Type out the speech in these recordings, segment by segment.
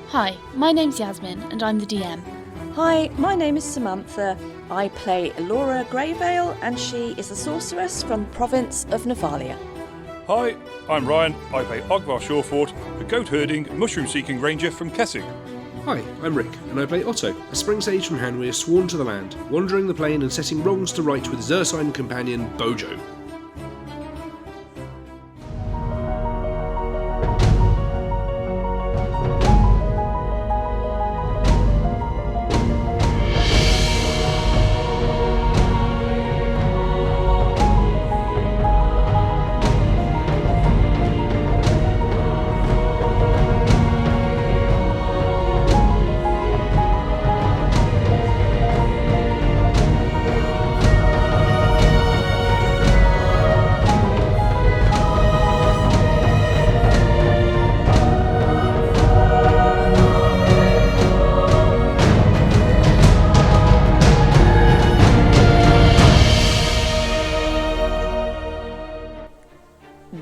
Hi, my name's Yasmin and I'm the DM. Hi, my name is Samantha. I play Elora Greyvale and she is a sorceress from the province of Nephalia. Hi, I'm Ryan. I play Ogvar Shawfort, the goat-herding, mushroom-seeking ranger from Kessig. Hi, I'm Rick, and I play Otto, a spring sage from Hanweir sworn to the land, wandering the plain and setting wrongs to right with his ursine companion, Bojo.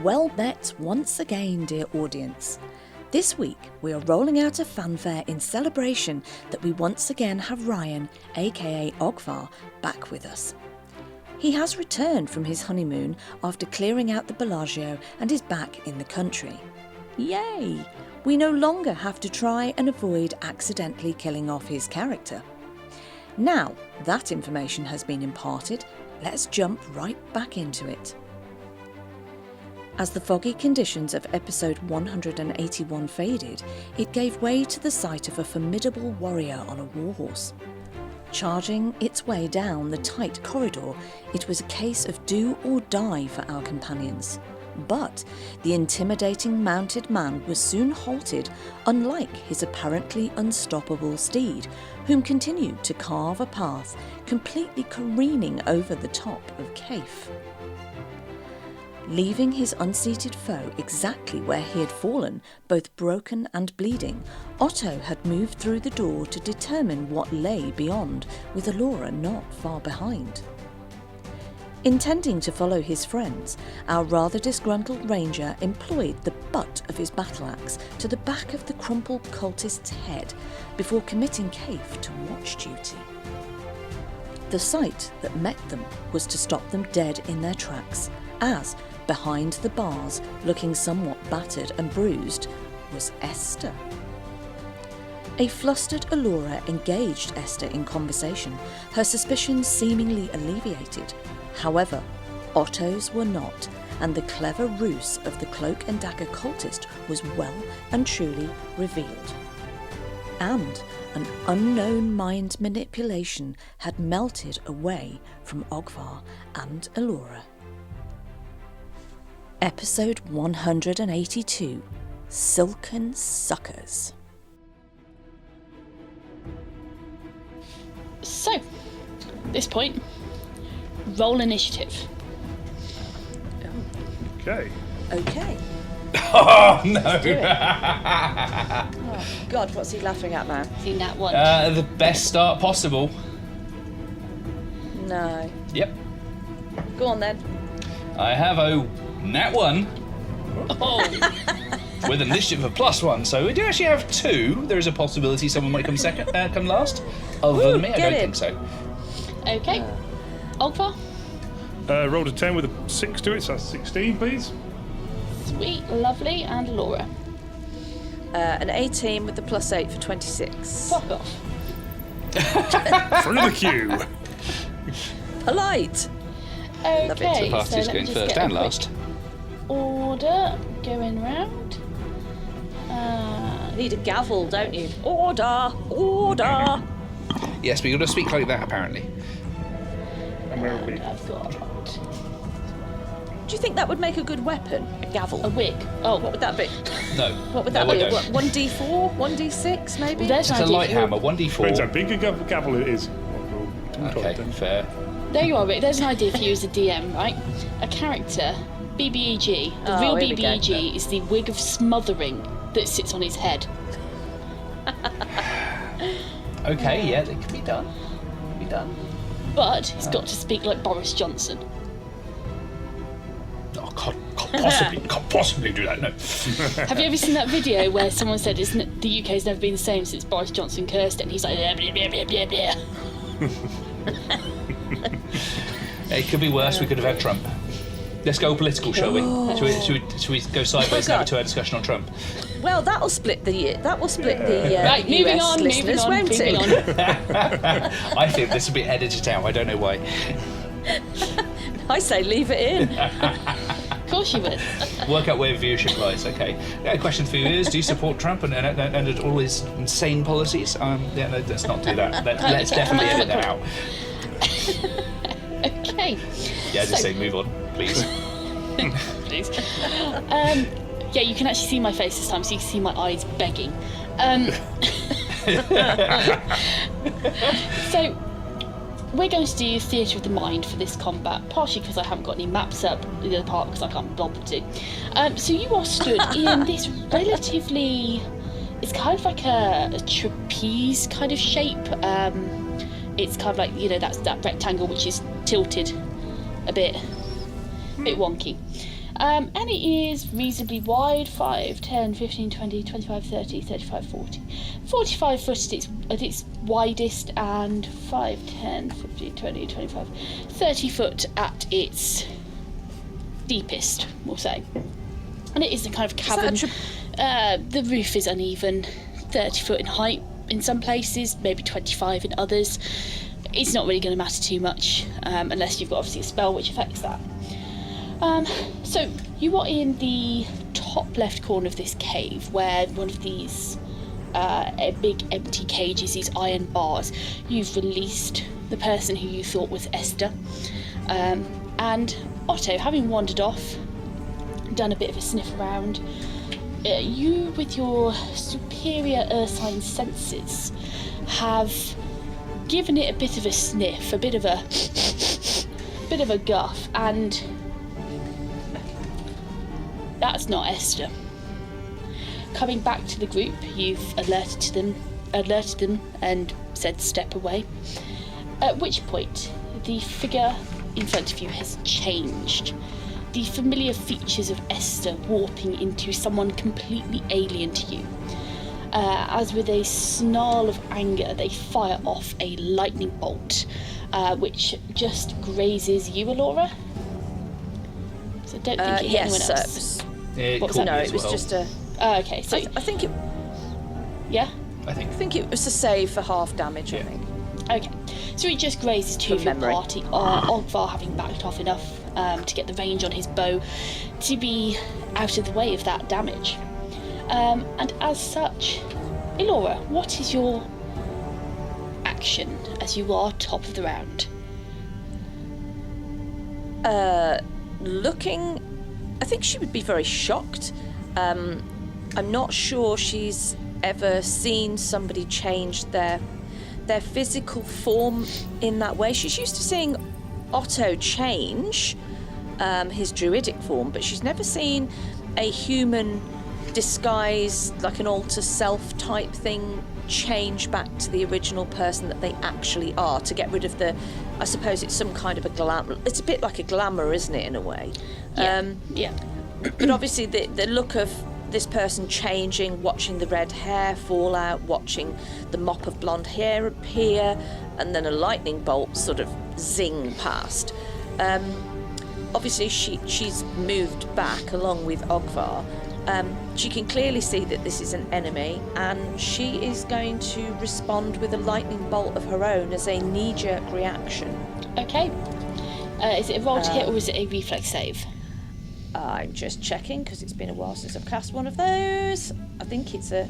Well met once again, dear audience. This week we are rolling out a fanfare in celebration that we once again have Ryan, aka Ogvar, back with us. He has returned from his honeymoon after clearing out the Bellagio and is back in the country. Yay! We no longer have to try and avoid accidentally killing off his character. Now that information has been imparted, let's jump right back into it. As the foggy conditions of episode 181 faded, it gave way to the sight of a formidable warrior on a warhorse. Charging its way down the tight corridor, it was a case of do or die for our companions. But the intimidating mounted man was soon halted, unlike his apparently unstoppable steed, whom continued to carve a path, completely careening over the top of Kaif. Leaving his unseated foe exactly where he had fallen, both broken and bleeding, Otto had moved through the door to determine what lay beyond, with Elora not far behind. Intending to follow his friends, our rather disgruntled ranger employed the butt of his battle axe to the back of the crumpled cultist's head before committing Kaif to watch duty. The sight that met them was to stop them dead in their tracks, as, behind the bars, looking somewhat battered and bruised, was Esther. A flustered Elora engaged Esther in conversation, her suspicions seemingly alleviated. However, Otto's were not, and the clever ruse of the cloak and dagger cultist was well and truly revealed. And an unknown mind manipulation had melted away from Ogvar and Elora. Episode 182, Silken Suckers. So, at this point, roll initiative. Okay. Okay. Oh, no! Oh, God, what's he laughing at now? Seen that one. The best start possible. No. Yep. Go on then. I have a nat 1 Oh, with an initiative of +1, so we do actually have 2. There is a possibility someone might come second, come last. Other than me, I get don't in. think so. okay. Ogvar, Rolled a 10 with a 6 to it, so that's 16, please. sweet, lovely, and Elora. An 18 with the +8 for 26. Fuck off. Front of the queue. Polite. Love it. Okay, The party's so let me going just first get a and quick last. order going round. Need a gavel, don't you? Order! Order! Yes, but you've got to speak like that, apparently. And where are we? I've got Do you think that would make a good weapon? A gavel? a wig. Oh, What would that be? No. What would No, that I be? don't. What, 1d4? 1d6 maybe? well, there's It's an a idea light for you. hammer, Depends how 1d4. big a gavel it is. Okay, fair. There you are, Rick. There's an idea for you as a DM, right? A character, BBEG. The real here we go. BBEG is the wig of smothering that sits on his head. Okay, yeah, that can be done. Can be done. But he's got to speak like Boris Johnson. Oh, can't possibly do that. No. Have you ever seen that video where someone said the UK's never been the same since Boris Johnson cursed it, and he's like, blah, blah, blah, blah, blah. It could be worse. We could have had Trump. Let's go political, shall we? Should we go sideways and have a 2-hour discussion on Trump? Well, that will split the Right, moving US on, listeners, won't moving it? on. I think this will be edited out. I don't know why. I say leave it in. Of course you would. Work out where viewership lies. Okay. Yeah, a question for you is: do you support Trump and all his insane policies? Yeah, no, let's not do that. Let's definitely edit that out. Okay. Yeah, just say move on, please. Please. Yeah, you can actually see my face this time, so you can see my eyes begging. So, we're going to do theatre of the mind for this combat, partially because I haven't got any maps up, the other part because I can't be bothered to. So you are stood in this relatively, it's kind of like a trapeze kind of shape. It's kind of like, that's that rectangle which is tilted a bit wonky. And it is reasonably wide, 5, 10, 15, 20, 25, 30, 35, 40. 45 foot at its widest, and 5, 10, 15, 20, 25, 30 foot at its deepest, we'll say. And it is a kind of cavern. The roof is uneven, 30 foot in height in some places, maybe 25 in others. It's not really going to matter too much, unless you've got obviously a spell which affects that. So you are in the top left corner of this cave, where one of these big empty cages, these iron bars, you've released the person who you thought was Esther. And Otto, having wandered off, done a bit of a sniff around, you, with your superior ursine senses, have given it a bit of a sniff, a bit of a guff, and that's not Esther. Coming back to the group, you've alerted them and said step away. At which point, the figure in front of you has changed. The familiar features of Esther warping into someone completely alien to you. As with a snarl of anger, they fire off a lightning bolt, which just grazes you, Elora. So I don't think it hit anyone else. What was that? No, it was just a... okay, so... I think it... Yeah? I think it was a save for half damage, yeah. I think. Okay, so he just grazes two of your party, Ogvar having backed off enough to get the range on his bow to be out of the way of that damage. And as such, Elora, what is your action as you are top of the round? Looking... I think she would be very shocked. I'm not sure she's ever seen somebody change their physical form in that way. She's used to seeing Otto change his druidic form, but she's never seen a human disguise, like an alter self type thing, change back to the original person that they actually are, to get rid of the... I suppose it's some kind of a glamour. It's a bit like a glamour, isn't it, in a way? Yeah. But obviously the look of this person changing, watching the red hair fall out, watching the mop of blonde hair appear, and then a lightning bolt sort of zing past. Obviously she's moved back along with Ogvar. She can clearly see that this is an enemy, and she is going to respond with a lightning bolt of her own as a knee-jerk reaction. Okay. Is it a roll to hit, or is it a reflex save? I'm just checking because it's been a while since I've cast one of those. I think it's a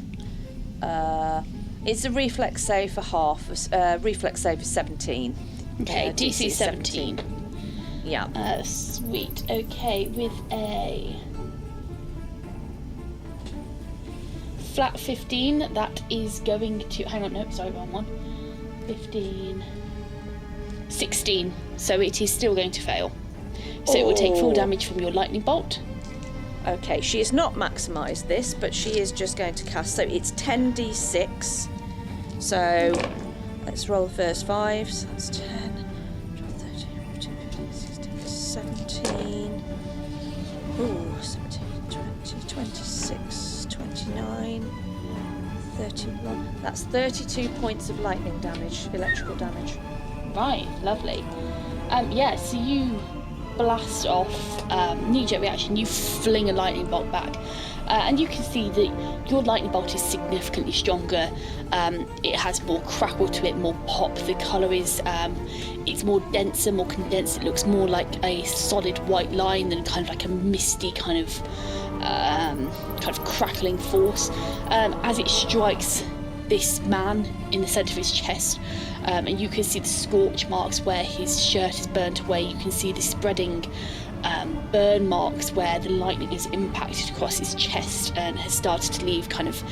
reflex save for half. Reflex save is 17. Okay, DC 17. Yeah. Sweet. Okay, with a flat 15, that is going to... Hang on, no, sorry, wrong one. 15... 16. So it is still going to fail. So it will take full damage from your lightning bolt. Okay, she has not maximised this, but she is just going to cast. So it's 10d6. So let's roll the first 5. So that's 10, 12, 13, 14, 15, 16, 17. Ooh, 17, 20, 26, 29, 31. That's 32 points of lightning damage, electrical damage. Right, lovely. So you blast off, knee-jerk reaction, you fling a lightning bolt back. And you can see that your lightning bolt is significantly stronger. It has more crackle to it, more pop. The colour is, it's more denser, more condensed. It looks more like a solid white line than kind of like a misty kind of crackling force. As it strikes this man in the centre of his chest, and you can see the scorch marks where his shirt is burnt away. You can see the spreading burn marks where the lightning has impacted across his chest and has started to leave kind of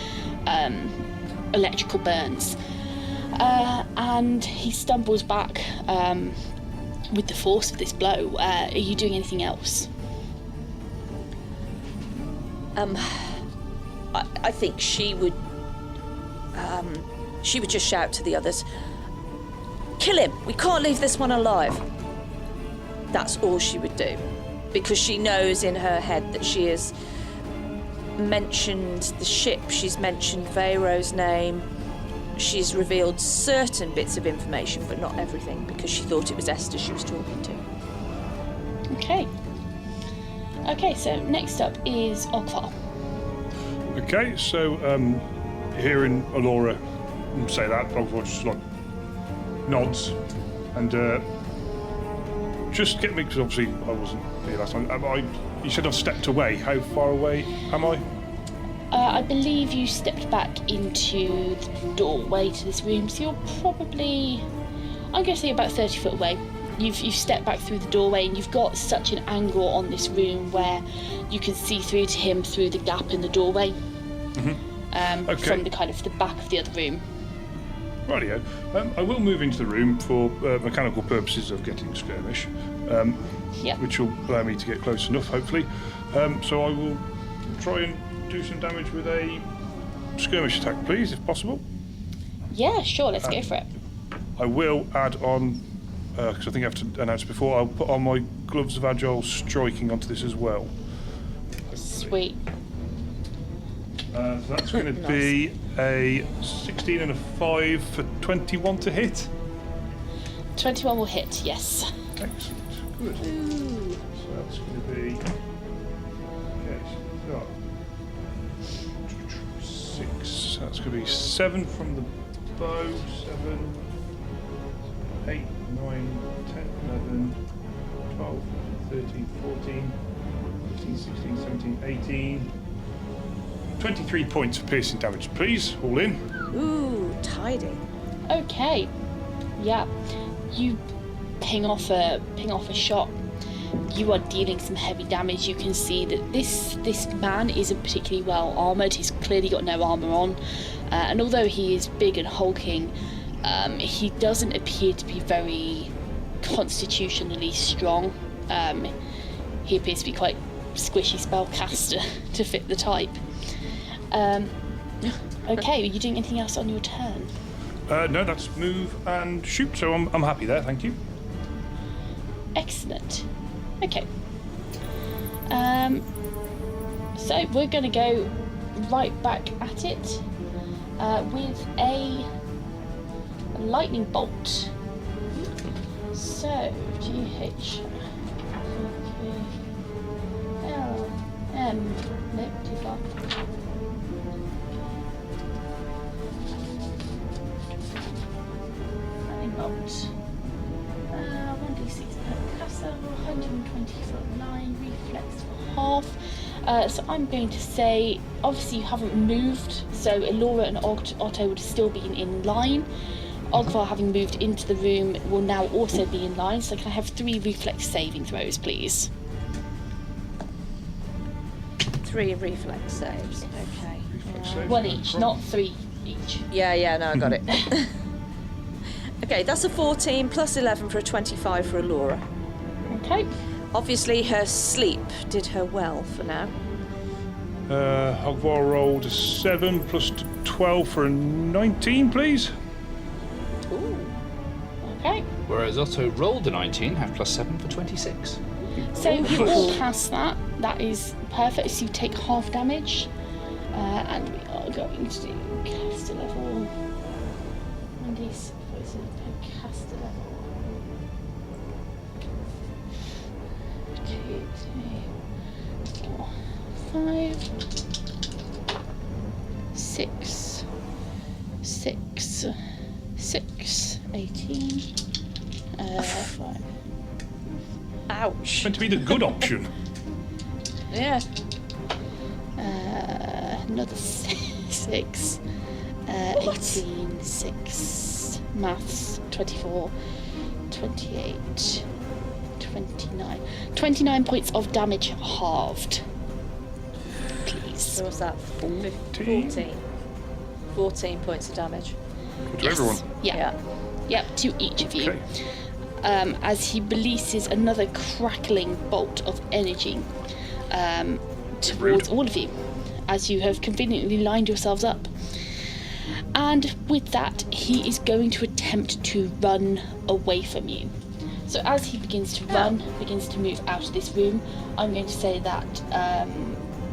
electrical burns. And he stumbles back with the force of this blow. Are you doing anything else? I think she would just shout to the others, "Kill him! We can't leave this one alive." That's all she would do, because she knows in her head that she has mentioned the ship, she's mentioned Veyro's name, she's revealed certain bits of information, but not everything, because she thought it was Esther she was talking to. Okay, so next up is Ogvar. Okay, so hearing Elora say that, Ogvar just like nods and just get me, because obviously I wasn't here last time. You said I've stepped away. How far away am I? I believe you stepped back into the doorway to this room, so you're probably, I'm going to say about 30 foot away. You've stepped back through the doorway, and you've got such an angle on this room where you can see through to him through the gap in the doorway. From the kind of the back of the other room. Rightio. I will move into the room for mechanical purposes of getting skirmish, which will allow me to get close enough, hopefully. So I will try and do some damage with a skirmish attack, please, if possible. Yeah, sure, let's go for it. I will add on, because I think I have to announce before, I'll put on my gloves of agile striking onto this as well. Sweet. So that's going to be a 16 and a 5 for 21 to hit. 21 will hit, yes. Excellent. Good. So that's going to be... Okay, so 6. That's going to be 7 from the bow. 7, 8, 9, 10, 11, 12, 13, 14, 15, 16, 17, 18... 23 points of piercing damage, please. All in. Ooh, tidy. Okay. Yeah. You ping off a shot. You are dealing some heavy damage. You can see that this man isn't particularly well armoured. He's clearly got no armour on. And although he is big and hulking, he doesn't appear to be very constitutionally strong. He appears to be quite squishy spellcaster to fit the type. Okay, are you doing anything else on your turn? No, that's move and shoot, so I'm happy there, thank you. Excellent. Okay. So we're going to go right back at it with a lightning bolt. So, GH. L, M, nope, too far. Bolt. 1d6 per castle, 120 foot line, reflex for half. So I'm going to say, obviously you haven't moved, so Elora and Otto would still be in line. Ogvar, having moved into the room, will now also be in line. So can I have 3 reflex saving throws, please? 3 reflex saves. Okay. Reflex saves. 1 each, not 3 each. Yeah, no, I got it. Okay, that's a 14 plus 11 for a 25 for Elora. Okay. Obviously, her sleep did her well for now. Ogvar rolled a 7 plus 12 for a 19, please. Ooh. Okay. Whereas Otto rolled a 19, have plus 7 for 26. So you all pass that. that is perfect. So you take half damage. And we are going to do caster level. And he's supposed to be caster level. 2, 3, 4, 5, 6, 6, 6, 18, 5. Ouch. Meant to be the good option. Yeah. Another 6, 18, 6, maths, 24, 28, 29. 29 points of damage halved. Please. So what's that? 14. 14 points of damage. To everyone. Yeah. Yep, to each of you. Okay. As he releases another crackling bolt of energy towards Rude. all of you, as you have conveniently lined yourselves up. And with that, he is going to attempt to run away from you. So as he begins to run, begins to move out of this room, I'm going to say that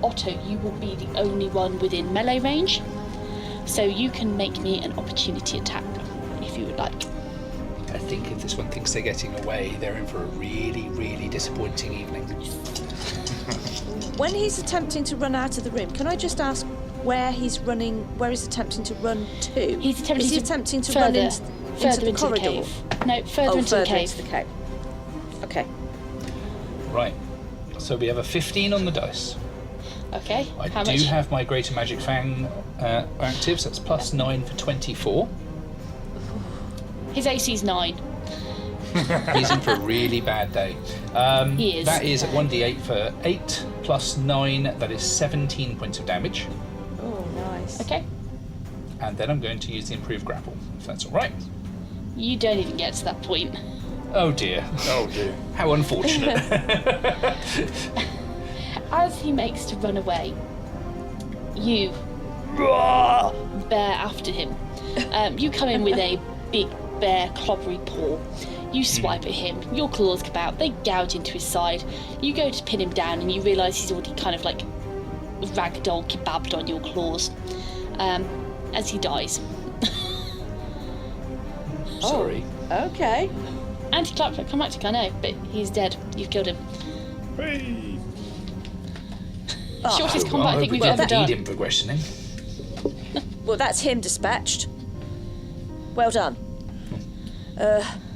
Otto, you will be the only one within melee range. So you can make me an opportunity attack if you would like. I think if this one thinks they're getting away, they're in for a really, really disappointing evening. When he's attempting to run out of the room, can I just ask where he's running, where he's attempting to run to? He's attempting Is he to attempting to further, run into further the into corridor? the cave. No, further into the cave. Into the cave. Okay. Right. So we have a 15 on the dice. Okay. I How do much? have my Greater Magic Fang active, so that's plus 9 for 24. His AC's 9. He's in for a really bad day. He is. That is 1d8 for 8 plus 9, that is 17 points of damage. Oh, nice. Okay. And then I'm going to use the improved grapple, if that's alright. You don't even get to that point. Oh dear. Oh dear. How unfortunate. As he makes to run away, you bear after him. You come in with a big, bare, clobbery paw. You swipe at him, your claws come out, they gouge into his side. You go to pin him down and you realise he's already kind of like ragdoll kebabbed on your claws as he dies. Sorry. Okay. Anticlimactic, I know, but he's dead. You've killed him. Hey. Shortest Well, combat I think we've ever done. him for questioning. Well, that's him dispatched. Well done.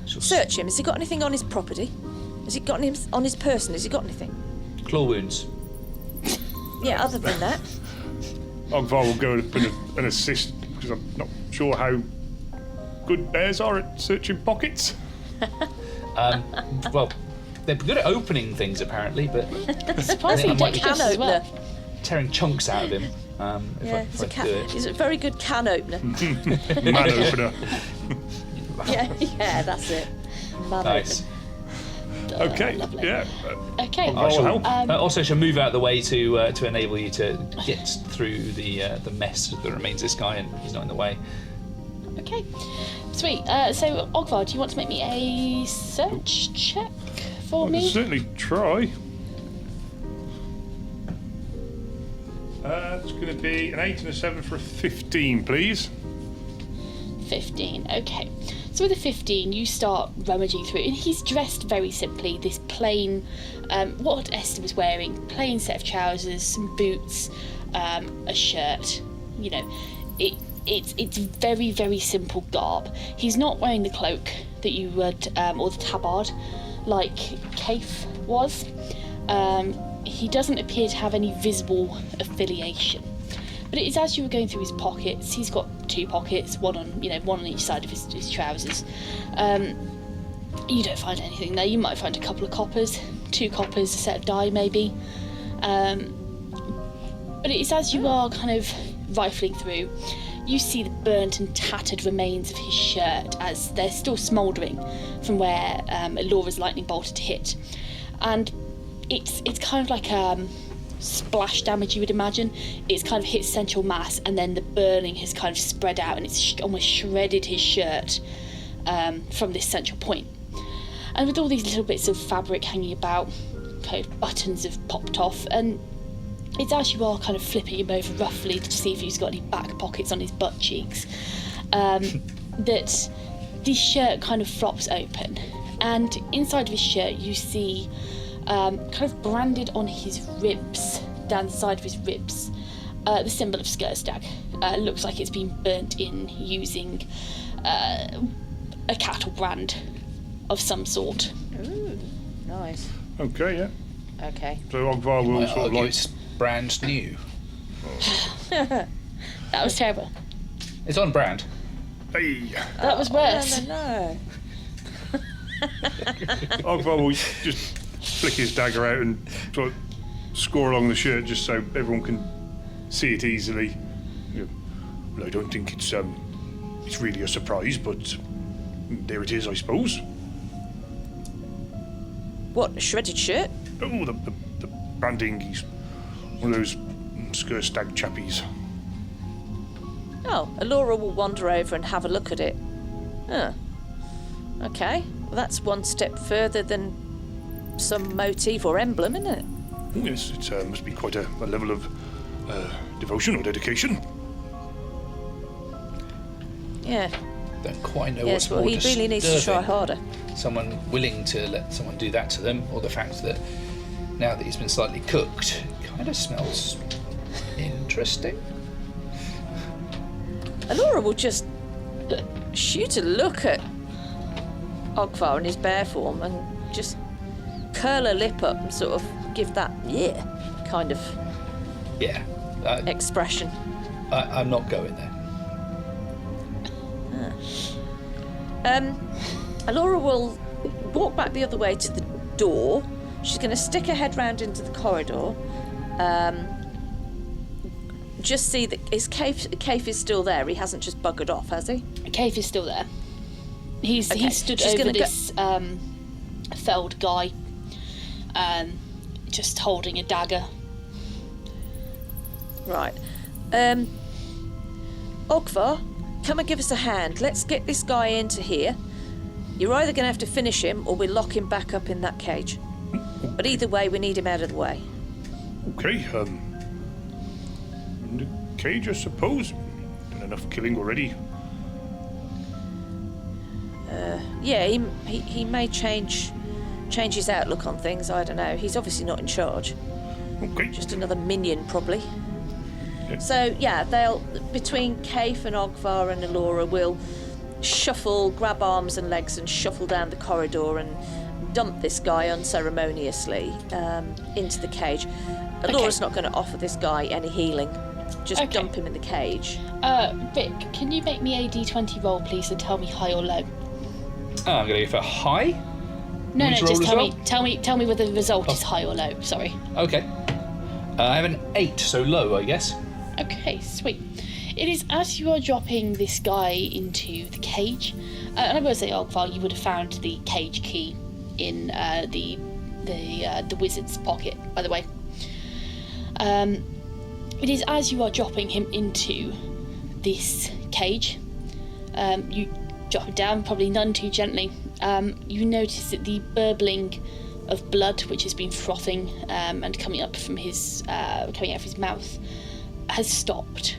Search him. Has he got anything on his property? Has he got anything on his person? Has he got anything? Claw wounds. Yeah, other than that. Ogvar will go and assist because I'm not sure how good bears are at searching pockets. Well, they're good at opening things apparently, but Surprisingly I might be dexterous as well. tearing chunks out of him if I do it. He's a very good can opener. Man opener. yeah, that's it. Man Nice. Okay. Lovely. Yeah. Okay. I will help. Also, shall move out of the way to enable you to get through the mess that remains this guy, and he's not in the way. Okay. Sweet. So, Ogvar, do you want to make me a search check for I can me? certainly try. It's going to be an 8 and a 7 for a 15, please. 15. Okay. So with a 15, you start rummaging through, and he's dressed very simply. This plain, what Esther was wearing, plain set of trousers, some boots, a shirt. You know, it's very, very simple garb. He's not wearing the cloak that you would, or the tabard, like Kaif was. He doesn't appear to have any visible affiliation. But it is as you were going through his pockets. He's got 2 pockets, one on each side of his trousers. You don't find anything there. You might find a couple of coppers, 2 coppers, a set of dye maybe. But it is as you are kind of rifling through, you see the burnt and tattered remains of his shirt as they're still smouldering from where Elora's lightning bolt had hit. And it's kind of like splash damage, you would imagine. It's kind of hit central mass, and then the burning has kind of spread out, and it's almost shredded his shirt from this central point. And with all these little bits of fabric hanging about, coat buttons have popped off, and it's as you are kind of flipping him over roughly to see if he's got any back pockets on his butt cheeks, that this shirt kind of flops open, and inside of his shirt you see kind of branded on his ribs, down the side of his ribs, the symbol of Skurstag. Looks like it's been burnt in using a cattle brand of some sort. Ooh, nice. Okay, yeah. Okay. So Ogvar will Might sort of argue like... it's brand new. That was terrible. It's on brand. Hey! That was worse. No. Ogvar will just flick his dagger out and sort of score along the shirt just so everyone can see it easily. Yeah. Well, I don't think it's really a surprise, but there it is, I suppose. What, a shredded shirt? Oh, the branding, he's one of those Skurstag chappies. Oh, Elora will wander over and have a look at it. Huh. Okay, well that's one step further than some motif or emblem, isn't it? Oh, yes, it must be quite a level of devotion or dedication. Yeah. Don't quite know Yes, what's well, more he really needs to try disturbing. harder. Someone willing to let someone do that to them, or the fact that now that he's been slightly cooked, it kind of smells interesting. Elora will just shoot a look at Ogvar in his bear form and just curl her lip up and sort of give that kind of Yeah, expression. I'm not going there. Elora will walk back the other way to the door. She's going to stick her head round into the corridor. Just see that Kaif is still there. He hasn't just buggered off, has he? Kaif is still there. He's Okay, stood she's over gonna this felled guy, just holding a dagger. Right. Ogvar, come and give us a hand. Let's get this guy into here. You're either going to have to finish him or we'll lock him back up in that cage. But either way, we need him out of the way. Okay, in the cage, I suppose. Done enough killing already. Yeah, he may change his outlook on things. I don't know. He's obviously not in charge. Okay. Just another minion, probably. Yeah. So yeah, they'll between Kaif and Ogvar and Elora will shuffle, grab arms and legs, and shuffle down the corridor and dump this guy unceremoniously into the cage. Elora's not going to offer this guy any healing. Just Okay. dump him in the cage. Vic, can you make me a D20 roll, please, and tell me high or low? Oh, I'm going to go for high. No, Which no, roll just as tell well? me whether the result is high or low. Sorry. Okay. I have an 8, so low, I guess. Okay, sweet. It is as you are dropping this guy into the cage, and I will say, Ogvar, you would have found the cage key in the wizard's pocket, by the way. It is as you are dropping him into this cage, you drop him down, probably none too gently. You notice that the burbling of blood, which has been frothing and coming out of his mouth, has stopped,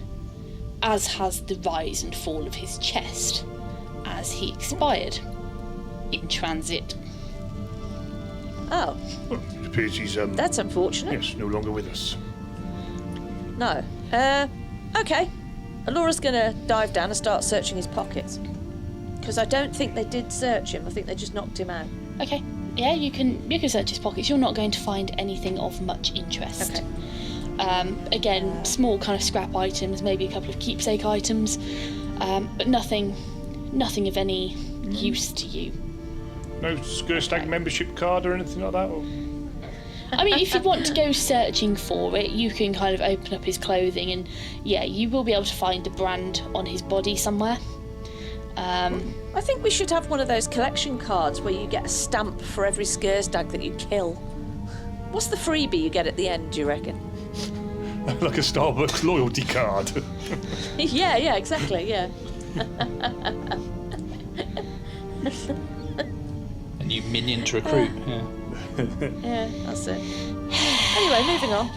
as has the rise and fall of his chest as he expired in transit. Oh, Well, it appears he's that's unfortunate. yes, no longer with us. No. Okay. Elora's going to dive down and start searching his pockets. Because I don't think they did search him. I think they just knocked him out. Okay, yeah, you can search his pockets. You're not going to find anything of much interest. Okay. Again, small kind of scrap items, maybe a couple of keepsake items, but nothing of any use to you. No Skurstag membership card or anything like that? Or? I mean, if you want to go searching for it, you can kind of open up his clothing and, yeah, you will be able to find a brand on his body somewhere. I think we should have one of those collection cards where you get a stamp for every Skurstag that you kill. What's the freebie you get at the end, do you reckon? Like a Starbucks loyalty card. yeah, exactly, yeah. A new minion to recruit. Yeah. Yeah, that's it. Anyway, moving on.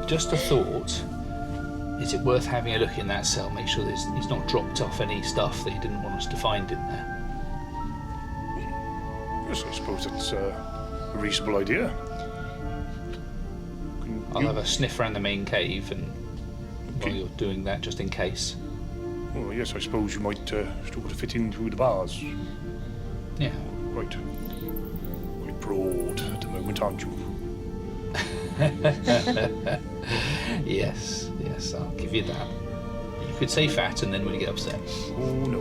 Just a thought. Is it worth having a look in that cell? Make sure he's not dropped off any stuff that he didn't want us to find in there. Yes, I suppose that's a reasonable idea. I'll have a sniff around the main cave, and while you're doing that, just in case. Well, yes, I suppose you might still got to fit in through the bars. Yeah. Right. Quite broad at the moment, aren't you? Yes, I'll give you that. You could say fat and then really get upset. Oh, no.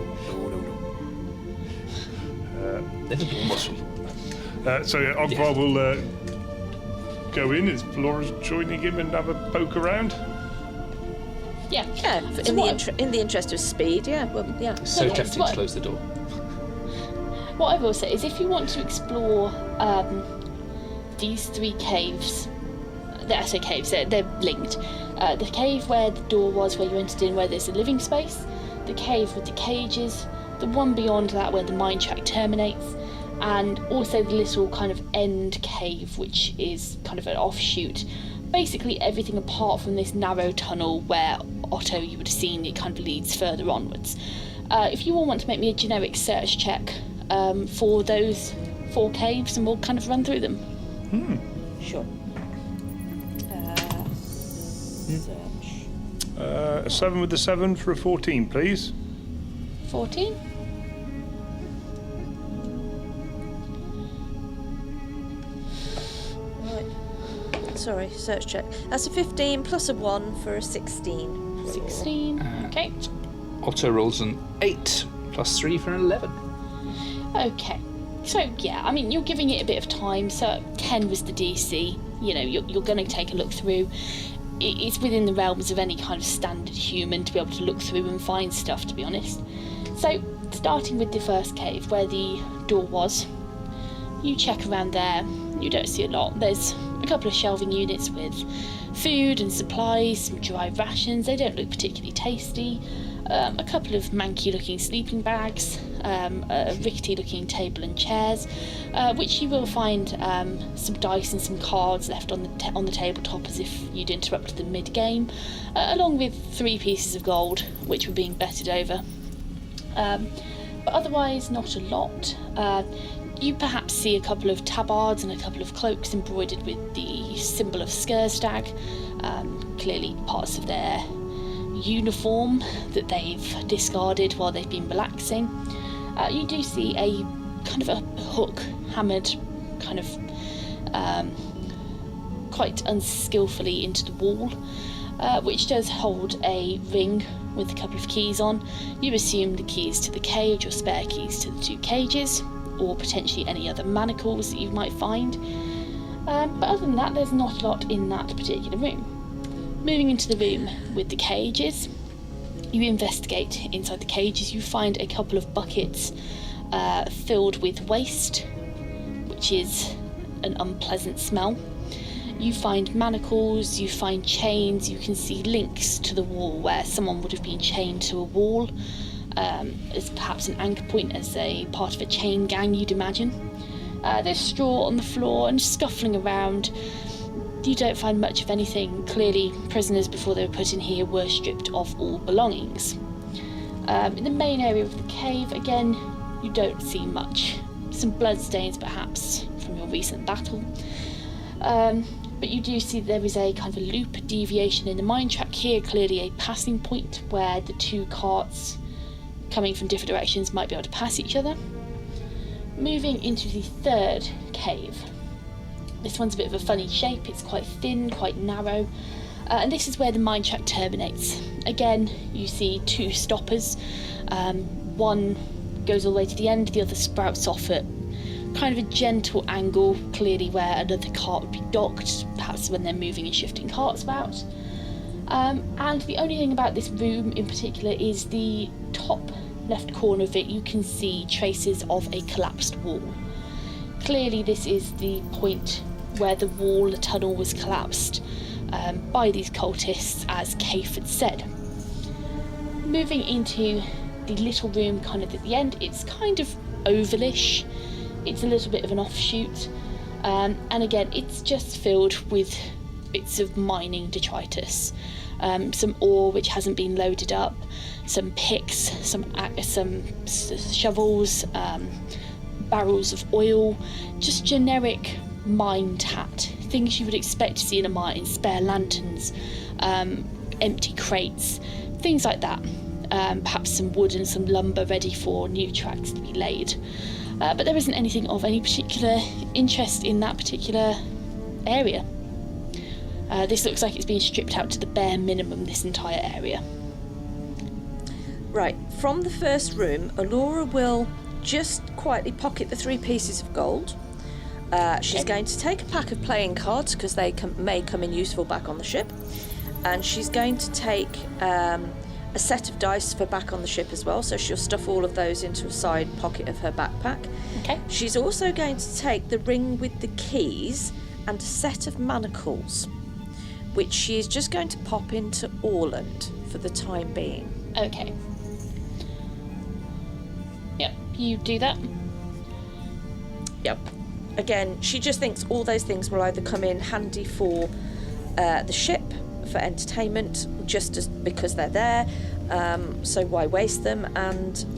Little bit Muscle. So Ogvar will go in. Is Elora's joining him and have a poke around? Yeah. Yeah, in the interest of speed, yeah. Well, yeah. So Okay, tempting to close the door. What I will say is if you want to explore these 3 caves, I say caves, they're linked. The cave where the door was, where you entered in, where there's a living space, the cave with the cages, the one beyond that where the mine track terminates, and also the little kind of end cave, which is kind of an offshoot. Basically everything apart from this narrow tunnel where Otto, you would have seen, it kind of leads further onwards. If you all want to make me a generic search check for those 4 caves, and we'll kind of run through them. Sure. Search. A 7 with the 7 for a 14, please. 14. Right. Sorry, search check. That's a 15 plus a 1 for a 16. 16. Okay. Otto rolls an 8 plus 3 for an 11. Okay. So, yeah, I mean, you're giving it a bit of time. So 10 was the DC. You know, you're going to take a look through. It's within the realms of any kind of standard human to be able to look through and find stuff, to be honest. So, starting with the first cave where the door was, you check around there. You don't see a lot. There's a couple of shelving units with food and supplies, some dry rations. They don't look particularly tasty. A couple of manky-looking sleeping bags, a rickety-looking table and chairs, which you will find some dice and some cards left on the tabletop as if you'd interrupted them mid-game, along with 3 pieces of gold, which were being betted over. But otherwise, not a lot. You perhaps see a couple of tabards and a couple of cloaks embroidered with the symbol of Skurstag, clearly parts of their uniform that they've discarded while they've been relaxing. You do see a kind of a hook hammered kind of quite unskillfully into the wall, which does hold a ring with a couple of keys on. You assume the keys to the cage or spare keys to the 2 cages, or potentially any other manacles that you might find. But other than that, there's not a lot in that particular room. Moving into the room with the cages, you investigate inside the cages. You find a couple of buckets filled with waste, which is an unpleasant smell. You find manacles, you find chains, you can see links to the wall where someone would have been chained to a wall, as perhaps an anchor point, as a part of a chain gang, you'd imagine. There's straw on the floor and scuffling around. You don't find much of anything. Clearly, prisoners before they were put in here were stripped of all belongings. In the main area of the cave, again, you don't see much. Some bloodstains, perhaps, from your recent battle. But you do see there is a kind of a loop deviation in the mine track here, clearly a passing point where the 2 carts coming from different directions might be able to pass each other. Moving into the 3rd cave. This one's a bit of a funny shape. It's quite thin, quite narrow, and this is where the mine track terminates. Again, you see 2 stoppers. One goes all the way to the end, the other sprouts off at kind of a gentle angle, clearly where another cart would be docked, perhaps when they're moving and shifting carts about. And the only thing about this room in particular is the top left corner of it. You can see traces of a collapsed wall. Clearly this is the point where the wall, the tunnel, was collapsed by these cultists, as Kaif had said. Moving into the little room kind of at the end, it's kind of ovalish. It's a little bit of an offshoot. And again, it's just filled with bits of mining detritus. Some ore which hasn't been loaded up, some picks, some shovels, barrels of oil, just generic mine tat, things you would expect to see in a mine, spare lanterns, empty crates, things like that. Perhaps some wood and some lumber ready for new tracks to be laid. But there isn't anything of any particular interest in that particular area. This looks like it's been stripped out to the bare minimum, this entire area. Right, from the first room, Elora will just quietly pocket the 3 pieces of gold. She's going to take a pack of playing cards, because they may come in useful back on the ship. And she's going to take a set of dice for back on the ship as well, so she'll stuff all of those into a side pocket of her backpack. Okay. She's also going to take the ring with the keys and a set of manacles, which she is just going to pop into Orland for the time being. Okay. Yep, you do that. Yep. Again, she just thinks all those things will either come in handy for the ship, for entertainment, because they're there, so why waste them?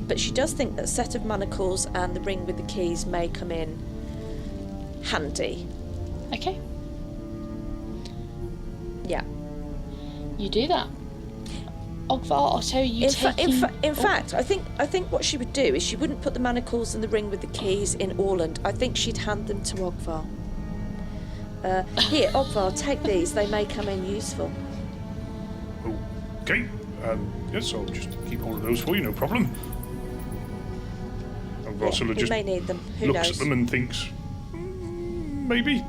But she does think that a set of manacles and the ring with the keys may come in handy. Okay. Yeah. You do that. Ogvar, Otto, you In fact, I think what she would do is she wouldn't put the manacles and the ring with the keys in Orland. I think she'd hand them to Ogvar. Here, Ogvar, take these. They may come in useful. Okay. Yes, I'll just keep all of those for you, no problem. And Vassila We just may need them. Who looks knows? at them and thinks, maybe.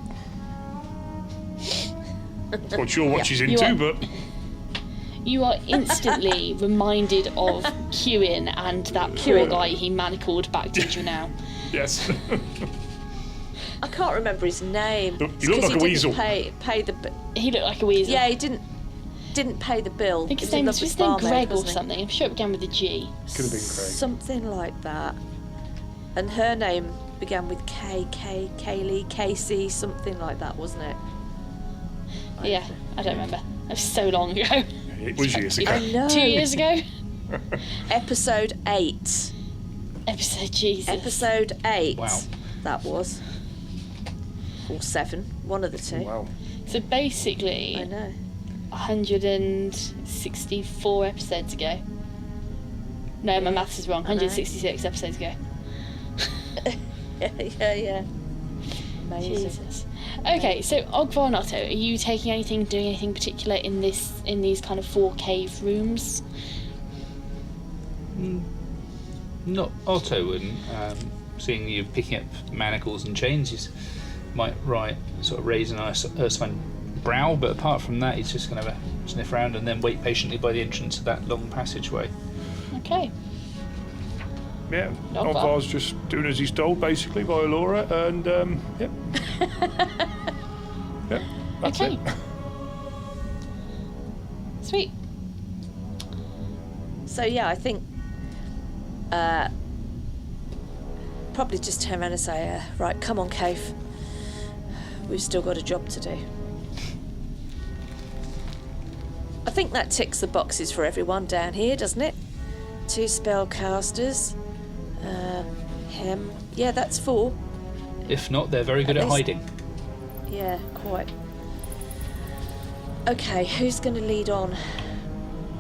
Not sure what she's into, but... You are instantly reminded of Kewin and that poor guy he manacled back to you now. Yes. I can't remember his name. He looked like a weasel. Pay the. He looked like a weasel. Yeah, he didn't pay the bill. I think his He name was was a lovely Greg barmaid, or wasn't he? something. I'm sure it began with a G. Could have been Craig. Something like that. And her name began with Kaylee, Casey, something like that, wasn't it? Yeah, I don't remember. It was so long ago. It was years ago. I know. 2 years ago? Episode 8. Jesus. Episode 8. Wow. That was. Or 7. One of the two. Wow. So basically, I know. 164 episodes ago. No, my maths is wrong. 166 episodes ago. Yeah. Amazing. Jesus. Okay, so Ogvar and Otto, are you taking anything, doing anything particular in these kind of 4 cave rooms? Not Otto wouldn't. Seeing you picking up manacles and chains, you might sort of raise an Ursine brow, but apart from that, he's just going to have a sniff around and then wait patiently by the entrance of that long passageway. Okay. Yeah, Not bad. Ogvar's just doing as he's told, basically, by Elora, and, yep. Yep, that's Okay. it. Sweet. So yeah, I think probably just turn around and say, right, come on, Kaif. We've still got a job to do. I think that ticks the boxes for everyone down here, doesn't it? 2 spellcasters. Him. Yeah, that's 4. If not, they're very good At at least- hiding. Yeah, quite. Okay, who's going to lead on?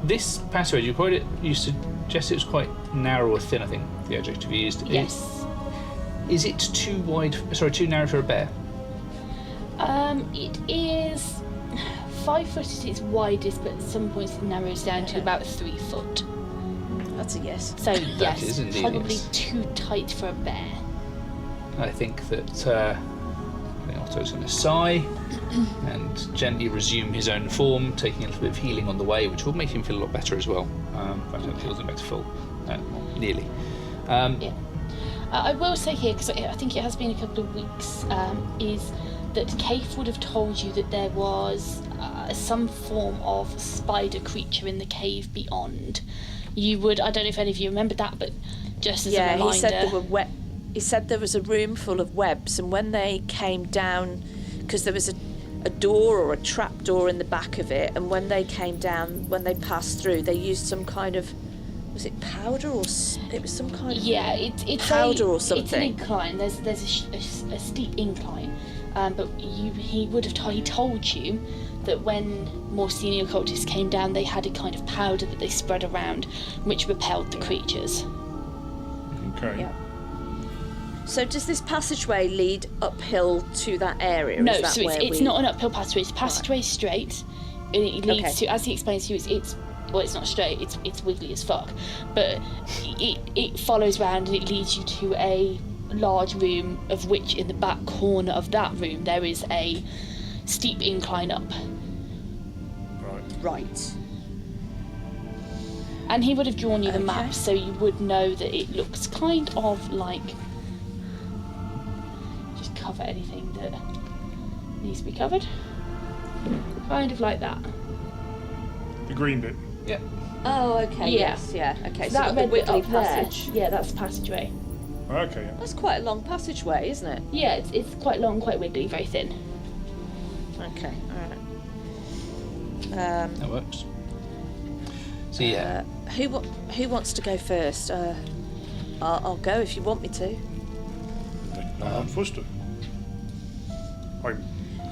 This passageway, you suggested it was quite narrow or thin, I think the adjective you used. Yes. Is it too narrow for a bear? It is 5 foot at its widest, but at some points it narrows down to about 3 foot. That's a yes. So yes, is indeed probably yes. too tight for a bear. I think that Otto's going to sigh and gently resume his own form, taking a little bit of healing on the way, which will make him feel a lot better as well. In fact, it feels better full, nearly. Yeah. I will say here, because I think it has been a couple of weeks, is that Kaif would have told you that there was some form of spider creature in the cave beyond. I don't know if any of you remembered that, but just as a reminder. He said there were he said there was a room full of webs, and when they came down, because there was a door or a trap door in the back of it, and when they came down, when they passed through, they used some kind of, was it powder or it was some kind of it's powder or something. It's an incline. There's a steep incline, but he told you that when more senior cultists came down, they had a kind of powder that they spread around, which repelled the creatures. Okay. Yeah. So does this passageway lead uphill to that area? No, Is that so it's not an uphill passageway. It's a passageway straight, and it leads to, as he explains to you, it's not straight. It's wiggly as fuck, but it follows round and it leads you to a large room, of which in the back corner of that room there is a steep incline up. Right. And he would have drawn you the map, so you would know that it looks kind of like. Just cover anything that needs to be covered. Kind of like that. The green bit. Yeah. Oh, okay. Yeah. Yes, yeah. Okay. So That the red bit wiggly up there. passage. Yeah, that's the passageway. Okay. Yeah. That's quite a long passageway, isn't it? Yeah, it's quite long, quite wiggly, very thin. Okay. All right. That works. So yeah. Who wants to go first? I'll go if you want me to. I'm first.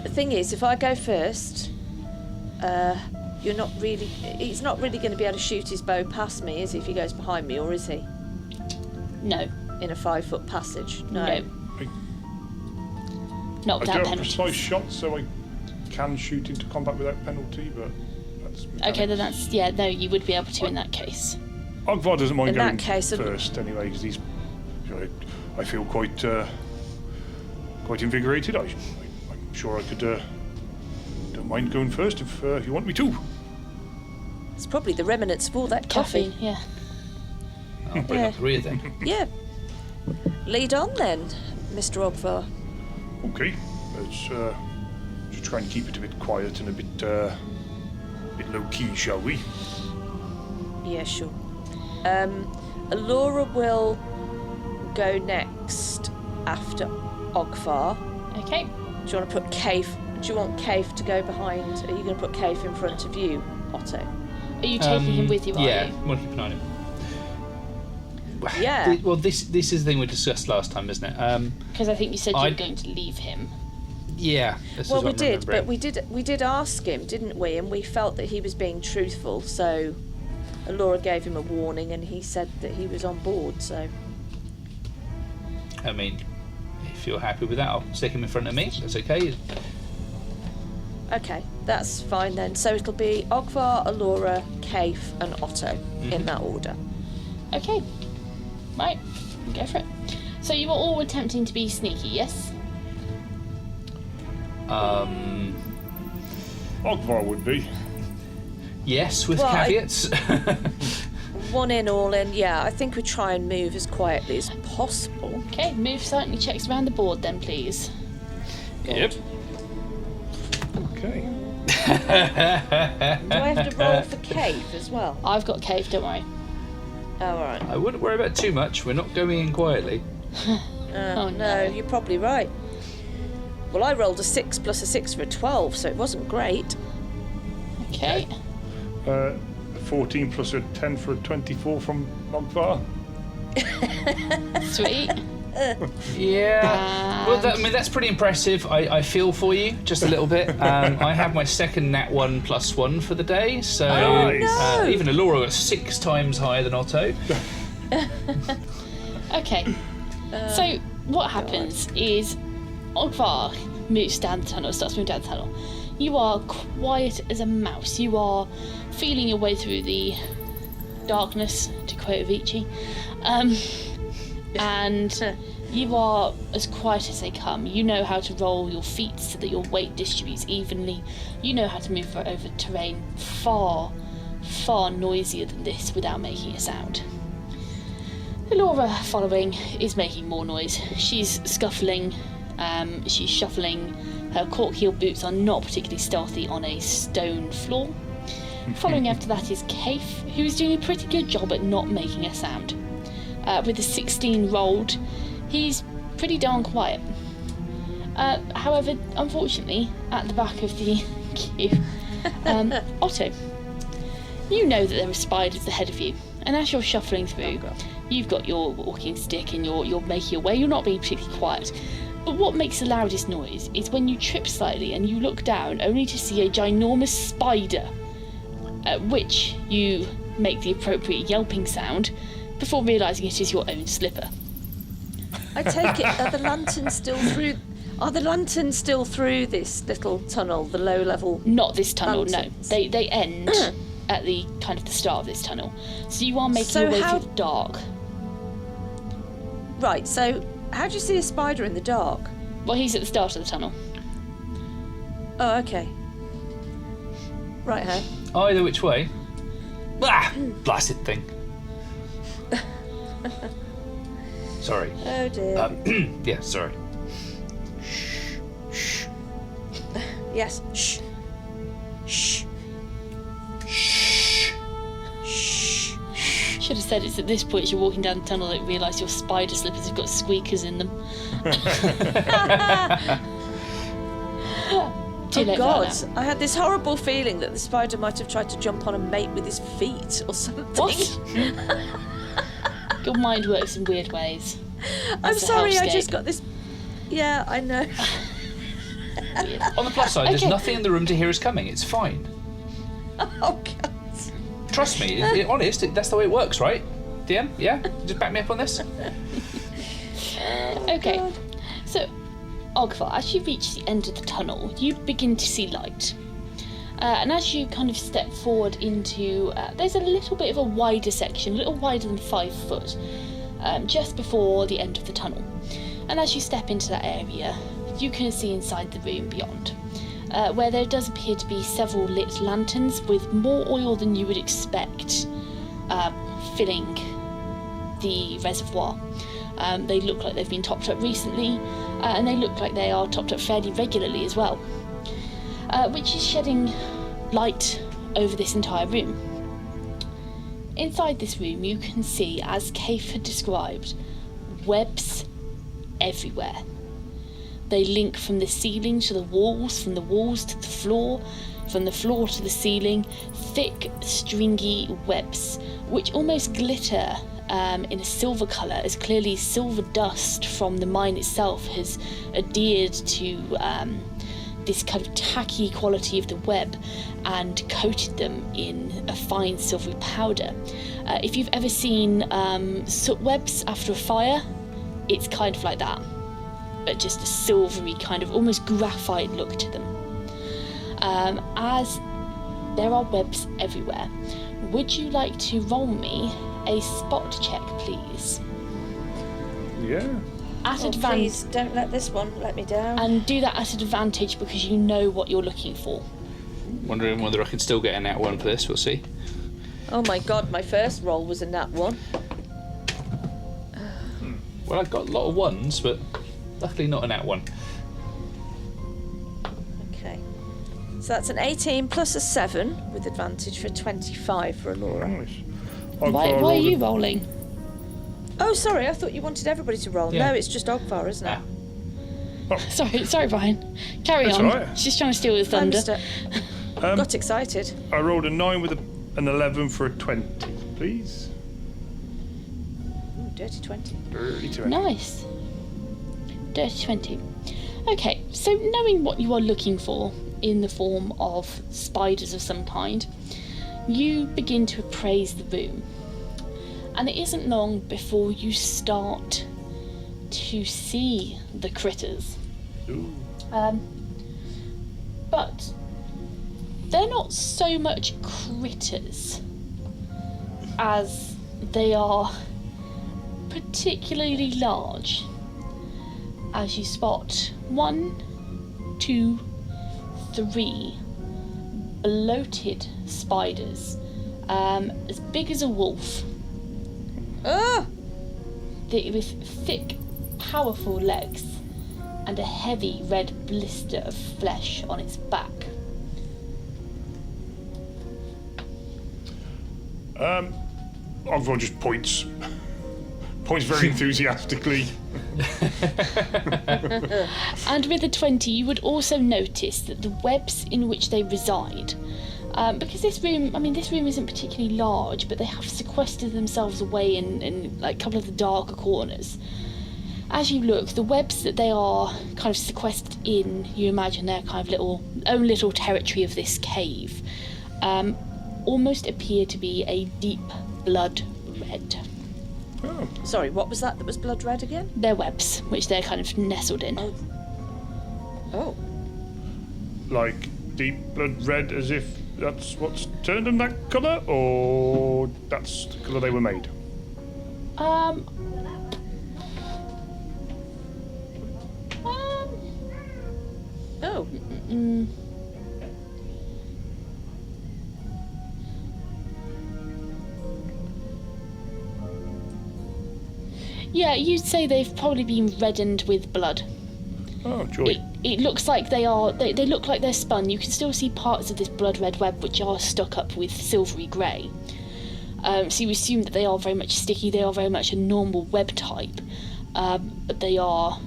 The thing is, if I go first, he's not really going to be able to shoot his bow past me, is he, if he goes behind me, or is he? No. In a 5-foot passage? No. Not I do without have penalties. precise shots, so I can shoot into combat without penalty, but that's Okay, then no, you would be able to in that case. Ogvar doesn't mind In going that case, first anyway, because I feel quite invigorated. I'm sure I could. Don't mind going first if you want me to. It's probably the remnants of all that coffee. Caffeine, yeah. I'll bring up the rear then. Yeah. Lead on then, Mr. Ogvar. Okay, let's just try and keep it a bit quiet and a bit low key, shall we? Yeah, sure. Elora will go next after Ogvar. Okay. Do you want to put Kaif? Do you want Kaif to go behind? Are you going to put Kaif in front of you, Otto? Are you taking him with you, are Yeah, you? we'll keep an eye on him. Yeah. Well, this is the thing we discussed last time, isn't it? Because I think you said you were going to leave him. Yeah. This Well, is we what I'm did, but remembering. we did ask him, didn't we? And we felt that he was being truthful, so Elora gave him a warning, and he said that he was on board. So I mean, if you're happy with that, I'll stick him in front of me. That's okay. okay, that's fine then. So it'll be Ogvar, Elora, Kaif, and Otto in that order. Okay. Right. Go for it. So you were all attempting to be sneaky, yes? Ogvar would be. Yes, with Well, caveats. One in, all in. Yeah, I think we try and move as quietly as possible. Okay, move certainly checks around the board then, please. Yep. Okay. Do I have to roll for Kaif as well? I've got Cave, don't worry. Oh, all right. I wouldn't worry about too much. We're not going in quietly. Oh, No, you're probably right. Well, I rolled a 6 plus a 6 for a 12, so it wasn't great. Okay. 14 plus a 10 for a 24 from Ogvar. Sweet. Yeah. Well, that's pretty impressive. I feel for you just a little bit. I have my second nat 1 plus 1 for the day, so Nice. even Elora got 6 times higher than Otto. Okay. So what happens is Ogvar moves down the tunnel, starts moving down the tunnel. You are quiet as a mouse. You are feeling your way through the darkness, to quote Avicii. And you are as quiet as they come. You know how to roll your feet so that your weight distributes evenly. You know how to move over terrain far, far noisier than this without making a sound. Elora, following, is making more noise. She's scuffling, she's shuffling. Her cork heel boots are not particularly stealthy on a stone floor. Following after that is Kaif, who is doing a pretty good job at not making a sound. With a 16 rolled, He's pretty darn quiet. However, unfortunately, at the back of the queue, Otto, you know that there are spiders ahead of you, and as you're shuffling through, you've got your walking stick and you're making your way. You're not being particularly quiet. But what makes the loudest noise is when you trip slightly and you look down only to see a ginormous spider, at which you make the appropriate yelping sound before realising it is your own slipper. I take it, are the lanterns still through? Are the lanterns still through this little tunnel, the low-level? Not this tunnel, lanterns? no. They end at the kind of the start of this tunnel. So you are making your way through the dark. Right, so how do you see a spider in the dark? Well, he's at the start of the tunnel. Oh, okay. Right, huh? Either which way. Ah, blasted thing. Sorry. Oh dear. Yeah, sorry. Yes. Shh. Shh. Shh. Should have said it's at this point as you're walking down the tunnel that you realise your spider slippers have got squeakers in them. Too late for God, that now. I had this horrible feeling that the spider might have tried to jump on a mate with his feet or something. What? Your mind works in weird ways. I'm That's a sorry, I hellscape. just got this. Yeah, I know. Weird. On the plus side, there's Okay. nothing in the room to hear us coming. It's fine. Oh God. Trust me, honest, that's the way it works, right? DM, yeah? Just back me up on this. Okay, God. so Ogvar, as you reach the end of the tunnel, you begin to see light. And as you kind of step forward into, there's a little bit of a wider section, a little wider than 5 foot, just before the end of the tunnel. And as you step into that area, you can see inside the room beyond, where there does appear to be several lit lanterns with more oil than you would expect, filling the reservoir. They look like they've been topped up recently, and they look like they are topped up fairly regularly as well, which is shedding light over this entire room. Inside this room you can see, as Kaif had described, webs everywhere. They link from the ceiling to the walls, from the walls to the floor, from the floor to the ceiling, thick, stringy webs, which almost glitter in a silver colour, as clearly silver dust from the mine itself has adhered to this kind of tacky quality of the web and coated them in a fine silvery powder. If you've ever seen soot webs after a fire, it's kind of like that, but just a silvery kind of almost graphite look to them. As there are webs everywhere, would you like to roll me a spot check, please? Yeah. At Oh, advantage, please don't let this one let me down. and do that at advantage because you know what you're looking for. Wondering whether I can still get a nat 1 for this, we'll see. Oh my God, my first roll was a nat 1. Well, I've got a lot of 1s, but luckily not a nat 1. Okay. So that's an 18 plus a 7 with advantage for 25 for Elora. Nice. Why are you rolling? Oh, sorry, I thought you wanted everybody to roll. Yeah. No, it's just Ogvar, isn't it? Sorry, Brian. Carry That's on. all right. She's trying to steal his I thunder. understand. Got excited. I rolled a 9 with an 11 for a 20, please. Ooh, dirty 20. Dirty 20. Nice. Dirty 20. Okay, so knowing what you are looking for in the form of spiders of some kind, you begin to appraise the room. And it isn't long before you start to see the critters. Ooh. But they're not so much critters as they are particularly large. As you spot 1, 2, 3 bloated spiders, as big as a wolf, Ah! with thick, powerful legs and a heavy red blister of flesh on its back. Ogvar just points Points very enthusiastically. And with a 20, you would also notice that the webs in which they reside, because this room isn't particularly large, but they have sequestered themselves away in like a couple of the darker corners. As you look, the webs that they are kind of sequestered in, you imagine they're kind of own little territory of this cave, almost appear to be a deep blood red. Oh. Sorry, what was that was blood red again? They're webs, which they're kind of nestled in. Oh. Like deep blood red, as if that's what's turned them that colour, or that's the colour they were made? Oh. Yeah, you'd say they've probably been reddened with blood. Oh, joy. It looks like they look like they're spun. You can still see parts of this blood red web which are stuck up with silvery grey. So you assume that they are very much sticky, they are very much a normal web type, but they are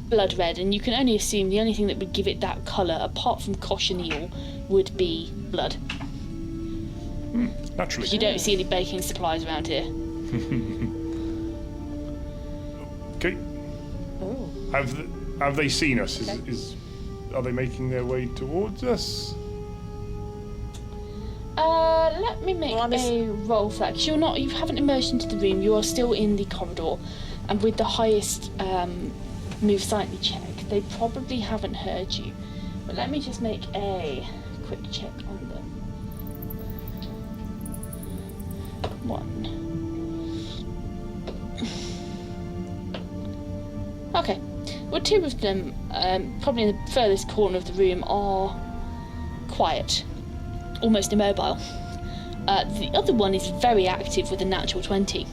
blood red, and you can only assume the only thing that would give it that colour, apart from cochineal, would be blood. Naturally. You don't see any baking supplies around here. Okay. Oh. Have they seen us? Are they making their way towards us? Let me make a roll for that, 'cause you haven't emerged into the room, you are still in the corridor, and with the highest move slightly check, they probably haven't heard you. But let me just make a quick check on them. 1. Okay. Well, 2 of them, probably in the furthest corner of the room, are quiet, almost immobile. The other one is very active with a natural 20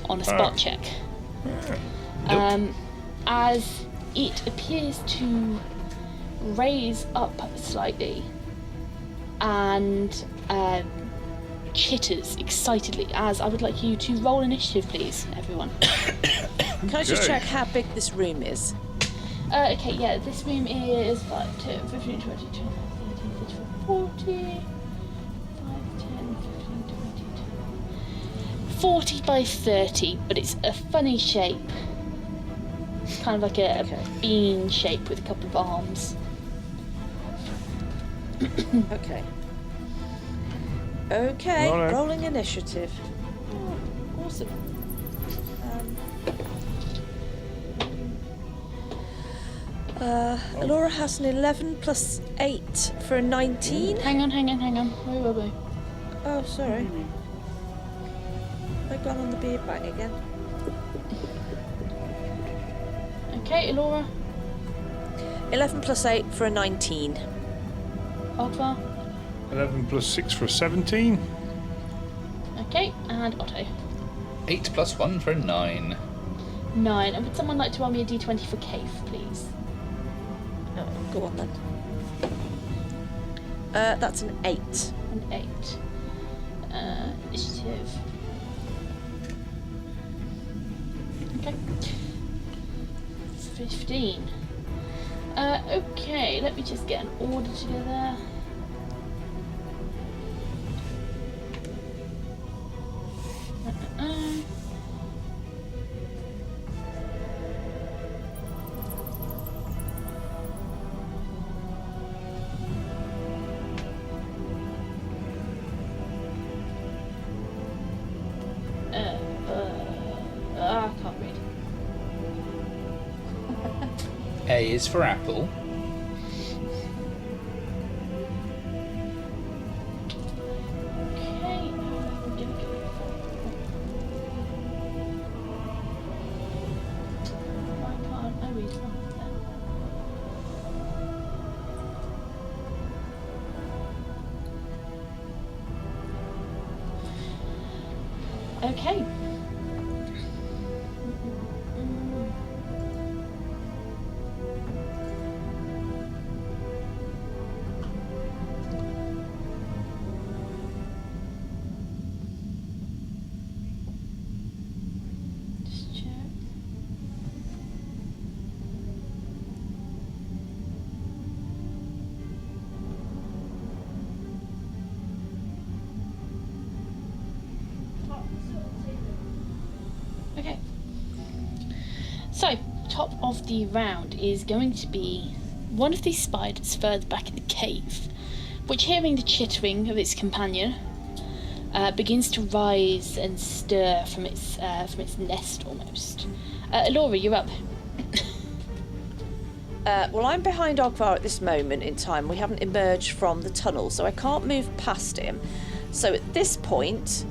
on a spot check. As it appears to raise up slightly and chitters excitedly, as I would like you to roll initiative, please, everyone. Can I just check how big this room is? Okay, yeah, this room is 5, 10, 15, 20, 25, 30, 35, 40, 5, 10, 15, 20, 40 by 30, but it's a funny shape. It's kind of like a bean shape with a couple of arms. Okay. Okay, Righto. rolling initiative. Oh, awesome. Elora has an 11 plus 8 for a 19. Hang on. Where were we? Oh, sorry. Have I gone on the beard bang again? Okay, Elora. 11 plus 8 for a 19. Otto. 11 plus 6 for a 17. Okay, and Otto. 8 plus 1 for a 9. 9. And would someone like to roll me a d20 for Kaif, please? Oh, go on then. That's an 8. An 8. Initiative. Okay. 15. Okay, let me just get an order together. I can't read. A is for apple. Okay. Why can't I read that? Okay. Just check. Okay. So, top of the round is going to be one of these spiders further back in the cave, which, hearing the chittering of its companion, begins to rise and stir from its nest almost. Elora, you're up. Well, I'm behind Ogvar at this moment in time. We haven't emerged from the tunnel, so I can't move past him. So at this point,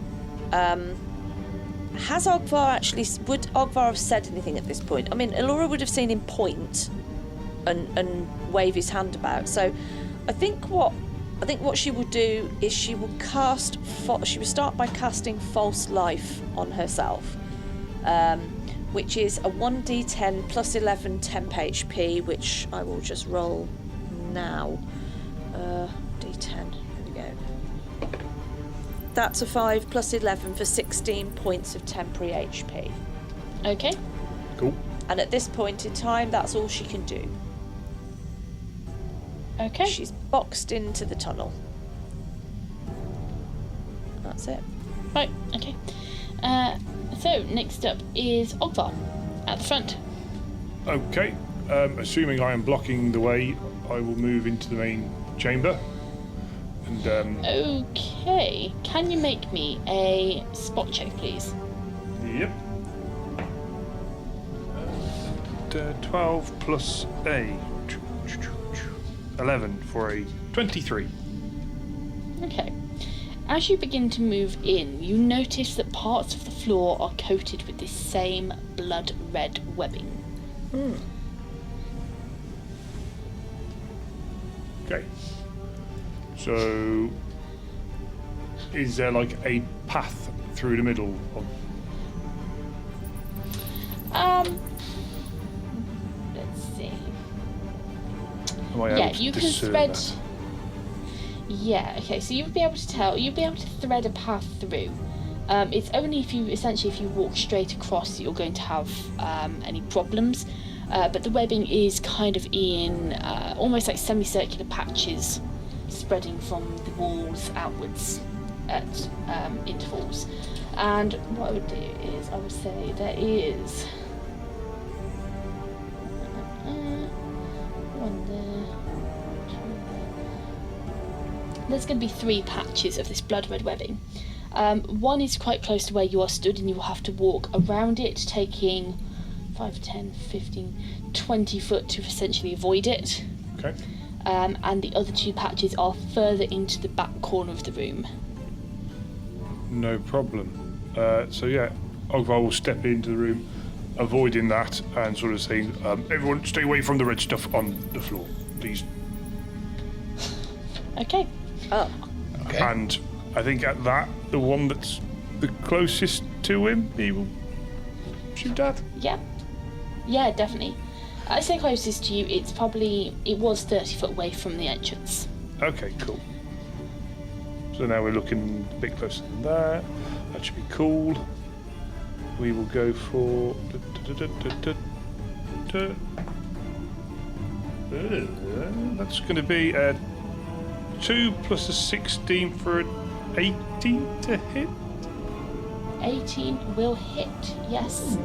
has Ogvar actually... Would Ogvar have said anything at this point? I mean, Elora would have seen him point and wave his hand about. So I think what she will do is she will start by casting False Life on herself. Which is a 1d10 plus 11 temp HP, which I will just roll now. D10, here we go. That's a 5 plus 11 for 16 points of temporary HP. Okay. Cool. And at this point in time, that's all she can do. Okay. She's boxed into the tunnel. That's it. Right, okay. So, next up is Ogvar, at the front. Okay. Assuming I am blocking the way, I will move into the main chamber. And Okay. Can you make me a spot check, please? Yep. 12 plus a 11 for a 23. Okay. As you begin to move in, you notice that parts of the floor are coated with this same blood red webbing. Okay. So, is there like a path through the middle of... Let's see. Am I able Yeah, to you can discern thread. that? Yeah, okay, so you'll be able to tell, you'll be able to thread a path through. It's only if you walk straight across that you're going to have any problems. But the webbing is kind of in almost like semicircular patches spreading from the walls outwards at intervals. And what I would do is, I would say there is one there. There's going to be 3 patches of this blood red webbing. One is quite close to where you are stood, and you will have to walk around it, taking 5, 10, 15, 20 foot to essentially avoid it. Okay. And the other 2 patches are further into the back corner of the room. No problem. So yeah, Ogvar will step into the room, avoiding that, and sort of saying, everyone stay away from the red stuff on the floor, please. Okay. Oh. Okay. And I think at that, the one that's the closest to him, he will shoot at. Yeah. Yeah, definitely. I say closest to you, it was 30 foot away from the entrance. Okay, cool. So now we're looking a bit closer than that. That should be cool. We will go for... that's going to be a 2 plus a 16 for an 18 to hit. 18 will hit, yes.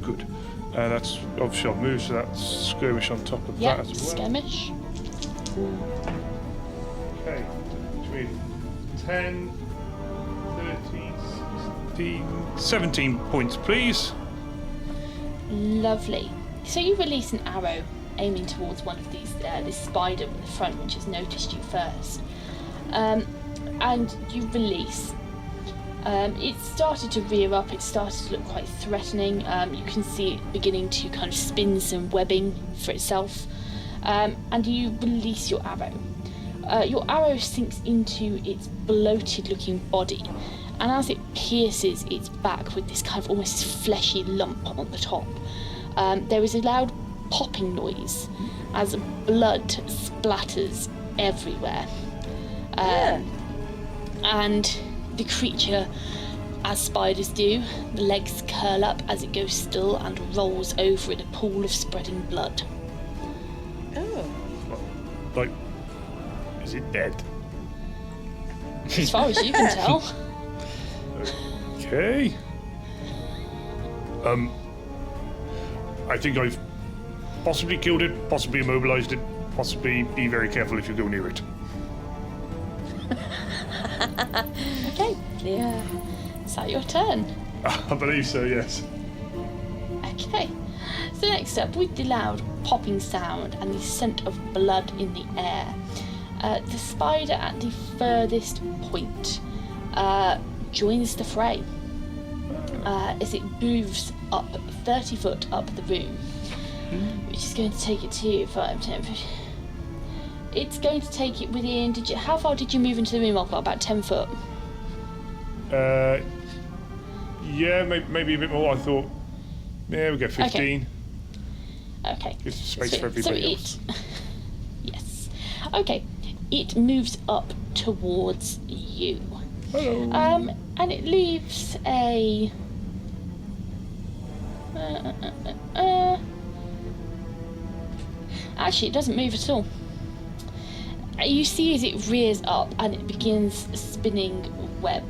Good. That's obviously I'll move, so that's skirmish on top of Yeah, that as well. skirmish. Okay, between 10, 13, 16, 17 points, please. Lovely. So you release an arrow aiming towards one of these, this spider in the front, which has noticed you first. And you release. It started to rear up, it started to look quite threatening. You can see it beginning to kind of spin some webbing for itself. And you release your arrow. Your arrow sinks into its bloated looking body, and as it pierces its back with this kind of almost fleshy lump on the top, there is a loud popping noise as blood splatters everywhere. And the creature, as spiders do, the legs curl up as it goes still and rolls over in a pool of spreading blood. Oh. Like, is it dead? As far as you can tell. Okay. Okay. I think I've possibly killed it, possibly immobilized it, possibly be very careful if you go near it. Okay. Yeah. Is that your turn? I believe so, yes. Okay. So next up, with the loud popping sound and the scent of blood in the air, the spider at the furthest point joins the fray as it moves up 30 foot up the room, which is going to take it to 5, 10, 15. It's going to take it within. How far did you move into the room? About 10 foot. Yeah, maybe a bit more. I thought. Yeah, we'll go 15. Okay. Gives space So- for everybody so else. Yes. Okay. It moves up towards you. Hello. And it leaves a. Actually, it doesn't move at all. You see as it rears up and it begins spinning web.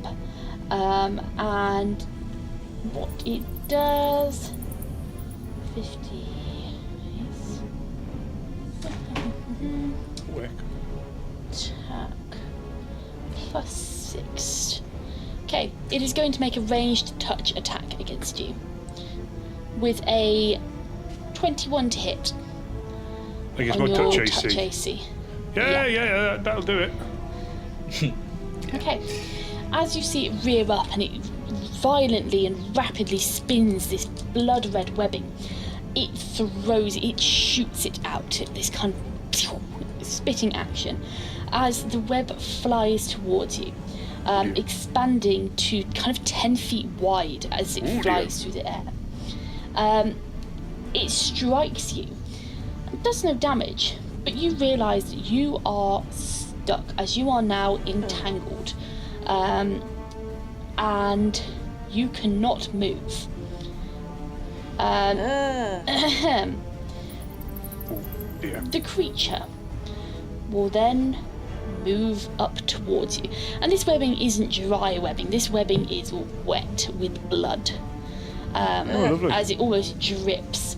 And what it does. 50. Quick. Attack. +6. Okay, it is going to make a ranged touch attack against you. With a 21 to hit. I guess on my your touch touch AC. AC. Yeah, that'll do it. Okay. As you see it rear up and it violently and rapidly spins this blood red webbing, it shoots it out, this kind of spitting action, as the web flies towards you, expanding to kind of 10 feet wide as it flies through the air. It strikes you. It does no damage, but you realise that you are stuck, as you are now entangled, and you cannot move. The creature will then move up towards you, and this webbing isn't dry webbing. This webbing is wet with blood, lovely. as it almost drips.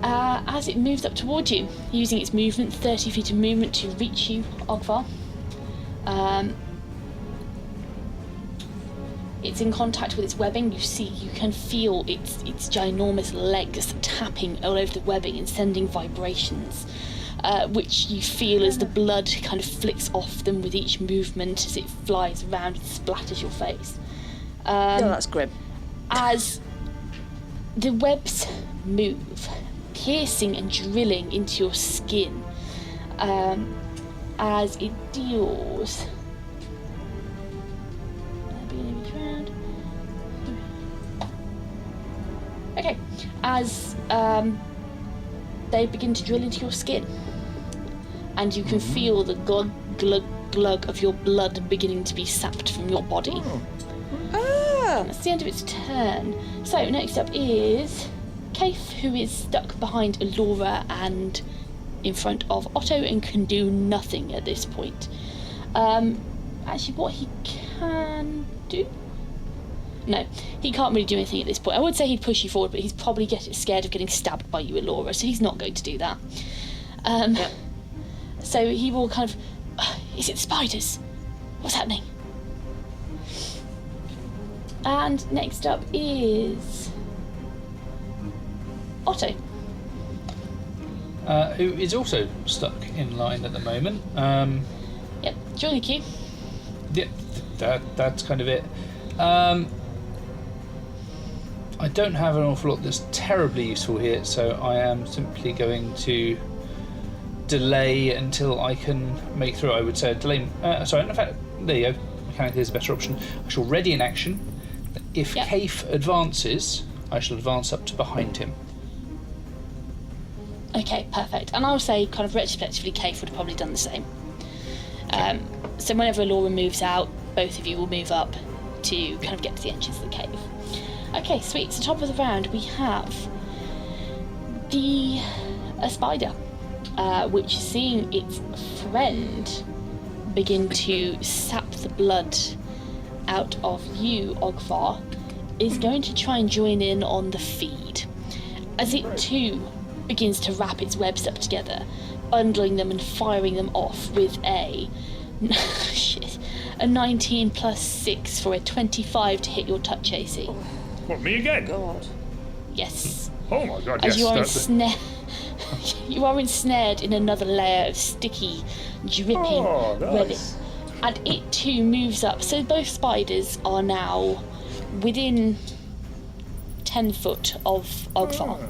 As it moves up towards you, using its movement, 30 feet of movement to reach you, Ogvar. It's in contact with its webbing. You can feel its ginormous legs tapping all over the webbing and sending vibrations, which you feel as the blood kind of flicks off them with each movement as it flies around and splatters your face. That's grim. As the webs move, piercing and drilling into your skin, as it deals. Okay, as they begin to drill into your skin, and you can feel the glug, glug, glug of your blood beginning to be sapped from your body. That's the end of its turn. So next up is Kaif, who is stuck behind Elora and in front of Otto and can do nothing at this point. Actually, what he can do? No, he can't really do anything at this point. I would say he'd push you forward, but he's probably scared of getting stabbed by you, Elora, so he's not going to do that. So he will kind of... is it spiders? What's happening? And next up is... Otto. Who is also stuck in line at the moment. Yep, join the queue. Yeah, that's kind of it. I don't have an awful lot that's terribly useful here, so I am simply going to delay until I can make through. I would say delay. Sorry, in fact, there you go. Mechanically, is a better option. I shall ready an action. If Kaif advances, I shall advance up to behind him. Okay, perfect. And I'll say, kind of retrospectively, Kaif would have probably done the same. So whenever Elora moves out, both of you will move up to kind of get to the entrance of the cave. Okay, sweet. So top of the round, we have a spider, which, seeing its friend begin to sap the blood out of you, Ogvar, is going to try and join in on the feed. As it too begins to wrap its webs up together, bundling them and firing them off with a 19 plus 6 for a 25 to hit your touch AC. What, me again? God. Yes. Oh my god, As yes. you are ensnared in another layer of sticky, dripping resin. Nice. And it too moves up. So both spiders are now within 10 foot of Ogvar.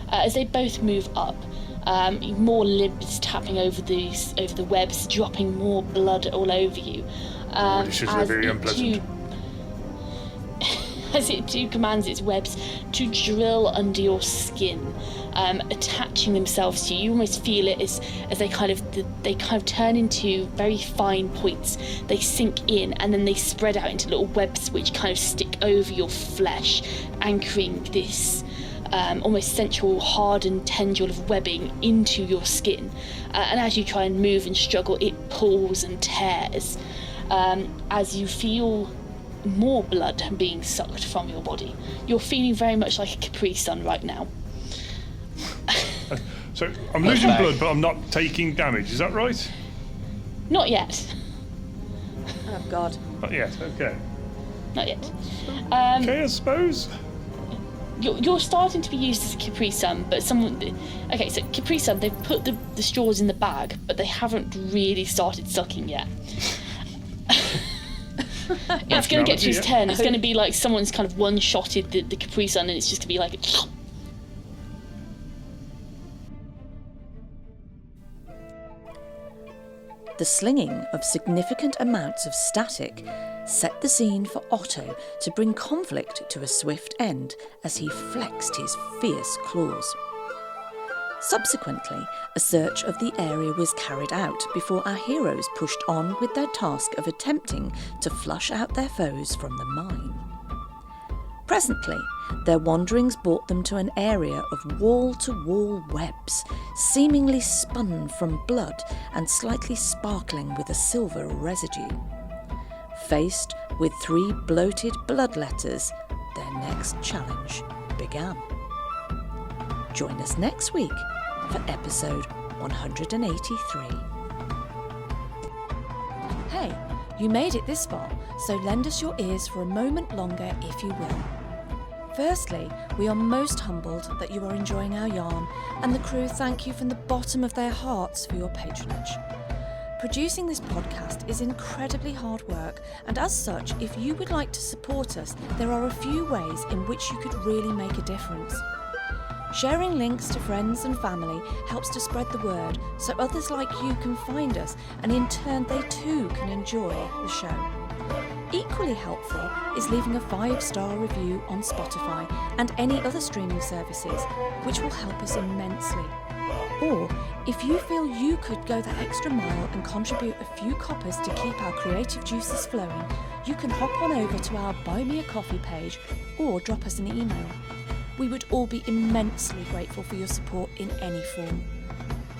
As they both move up, more limbs tapping over the webs, dropping more blood all over you. This is very unpleasant. As it too commands its webs to drill under your skin, attaching themselves to you. You almost feel it as they kind of turn into very fine points. They sink in and then they spread out into little webs which kind of stick over your flesh, anchoring this almost central hardened tendril of webbing into your skin. And as you try and move and struggle, it pulls and tears as you feel more blood being sucked from your body. You're feeling very much like a Capri Sun right now. So I'm losing blood, but I'm not taking damage. Is that right? Not yet. Oh, God. Not yet. Okay. Not yet. Okay, I suppose. You're starting to be used as a Capri Sun, but okay, so Capri Sun, they've put the straws in the bag, but they haven't really started sucking yet. It's going to get to his turn. It's going to be like someone's kind of one-shotted the Capri Sun, and it's just going to be like... The slinging of significant amounts of static set the scene for Otto to bring conflict to a swift end as he flexed his fierce claws. Subsequently, a search of the area was carried out before our heroes pushed on with their task of attempting to flush out their foes from the mine. Presently, their wanderings brought them to an area of wall-to-wall webs, seemingly spun from blood and slightly sparkling with a silver residue. Faced with 3 bloated blood letters, their next challenge began. Join us next week for episode 183. Hey, you made it this far, so lend us your ears for a moment longer if you will. Firstly, we are most humbled that you are enjoying our yarn, and the crew thank you from the bottom of their hearts for your patronage. Producing this podcast is incredibly hard work, and as such, if you would like to support us, there are a few ways in which you could really make a difference. Sharing links to friends and family helps to spread the word so others like you can find us, and in turn they too can enjoy the show. Equally helpful is leaving a 5-star review on Spotify and any other streaming services, which will help us immensely. Or, if you feel you could go the extra mile and contribute a few coppers to keep our creative juices flowing, you can hop on over to our Buy Me a Coffee page or drop us an email. We would all be immensely grateful for your support in any form.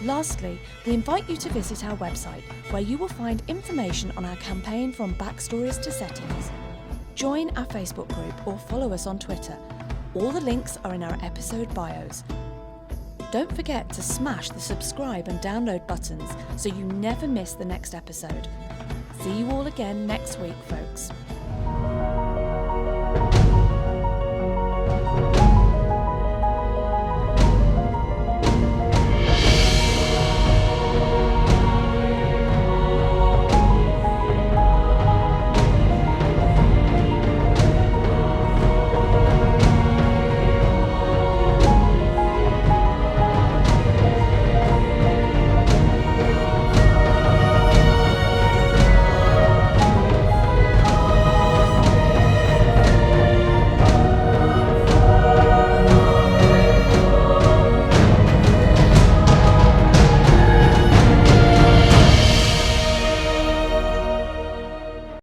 Lastly, we invite you to visit our website, where you will find information on our campaign from backstories to settings. Join our Facebook group or follow us on Twitter. All the links are in our episode bios. Don't forget to smash the subscribe and download buttons so you never miss the next episode. See you all again next week, folks.